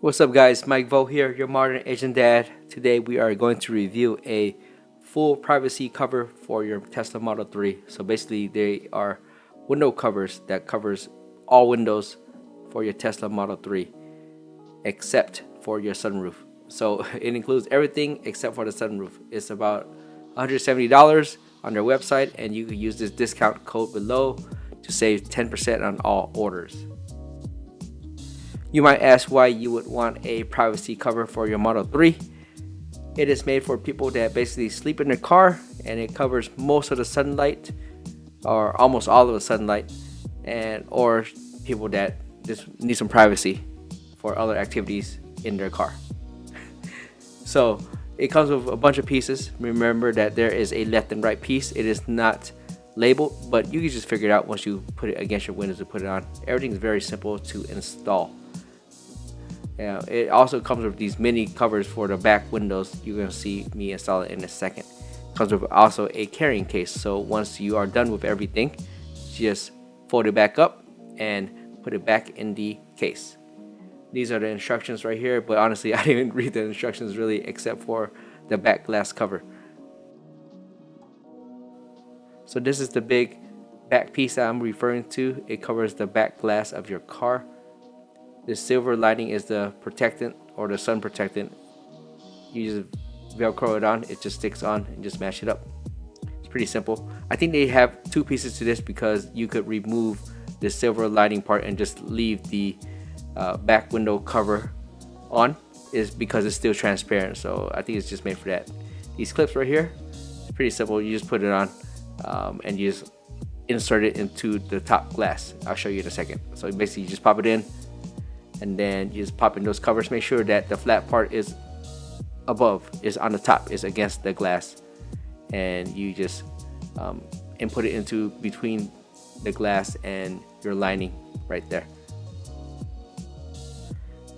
What's up guys, Mike Vo here, your modern Asian dad. Today we are going to review a full privacy cover for your Tesla Model 3. So basically they are window covers that covers all windows for your Tesla Model 3 except for your sunroof. So it includes everything except for the sunroof. It's about $170 on their website, and you can use this discount code below to save 10% on all orders. You might ask why you would want a privacy cover for your Model 3. It is made for people that basically sleep in their car, and it covers most of the sunlight or almost all of the sunlight, and or people that just need some privacy for other activities in their car. So it comes with a bunch of pieces. Remember that there is a left and right piece. It is not labeled, but you can just figure it out once you put it against your windows to put it on. Everything is very simple to install. It also comes with these mini covers for the back windows. You're going to see me install it in a second. It comes with also a carrying case, so once you are done with everything, just fold it back up and put it back in the case. These are the instructions right here, but honestly I didn't read the instructions really except for the back glass cover. So this is the big back piece that I'm referring to. It covers the back glass of your car. The silver lining is the protectant or the sun protectant. You just velcro it on, it just sticks on, and just mash it up. It's pretty simple. I think they have two pieces to this because you could remove the silver lining part and just leave the back window cover on, is because it's still transparent. So I think it's just made for that. These clips right here, it's pretty simple. You just put it on and you just insert it into the top glass. I'll show you in a second. So basically you just pop it in, and then you just pop in those covers. Make sure that the flat part is above, is on the top, is against the glass, and you just input it into between the glass and your lining right there.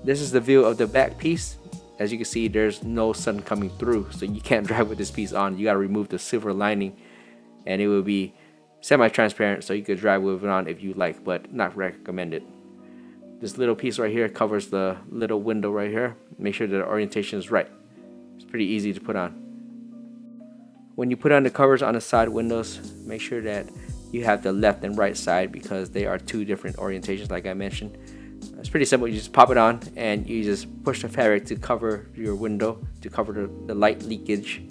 This is the view of the back piece. As you can see, there's no sun coming through, so you can't drive with this piece on. You got to remove the silver lining, and it will be semi-transparent, so you could drive with it on if you like, but not recommended. This little piece right here covers the little window right here. Make sure that the orientation is right. It's pretty easy to put on. When you put on the covers on the side windows, make sure that you have the left and right side because they are two different orientations like I mentioned. It's pretty simple. You just pop it on and you just push the fabric to cover your window, to cover the light leakage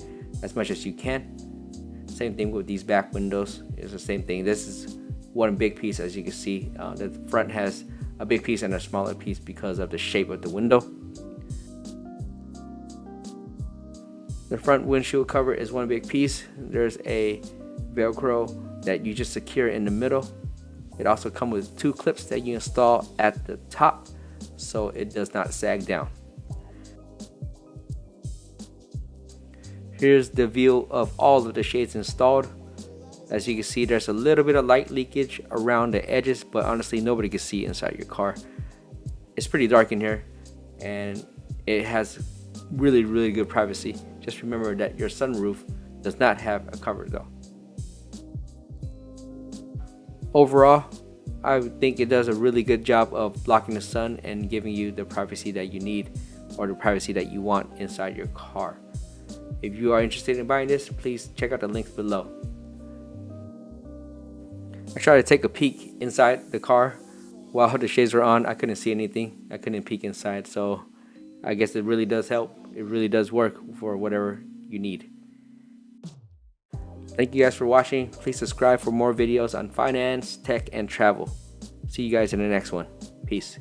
as much as you can. Same thing with these back windows. It's the same thing. This is one big piece. As you can see, the front has a big piece and a smaller piece because of the shape of the window. The front windshield cover is one big piece. There's a Velcro that you just secure in the middle. It also comes with two clips that you install at the top so it does not sag down. Here's the view of all of the shades installed. As you can see, there's a little bit of light leakage around the edges, but honestly nobody can see inside your car. It's pretty dark in here, and it has really good privacy. Just remember that your sunroof does not have a cover though. Overall, I think it does a really good job of blocking the sun and giving you the privacy that you need, or the privacy that you want inside your car. If you are interested in buying this, please check out the links below. I tried to take a peek inside the car while the shades were on. I couldn't see anything. I couldn't peek inside, so I guess it really does help. It really does work for whatever you need. Thank you guys for watching. Please subscribe for more videos on finance, tech, and travel. See you guys in the next one. Peace.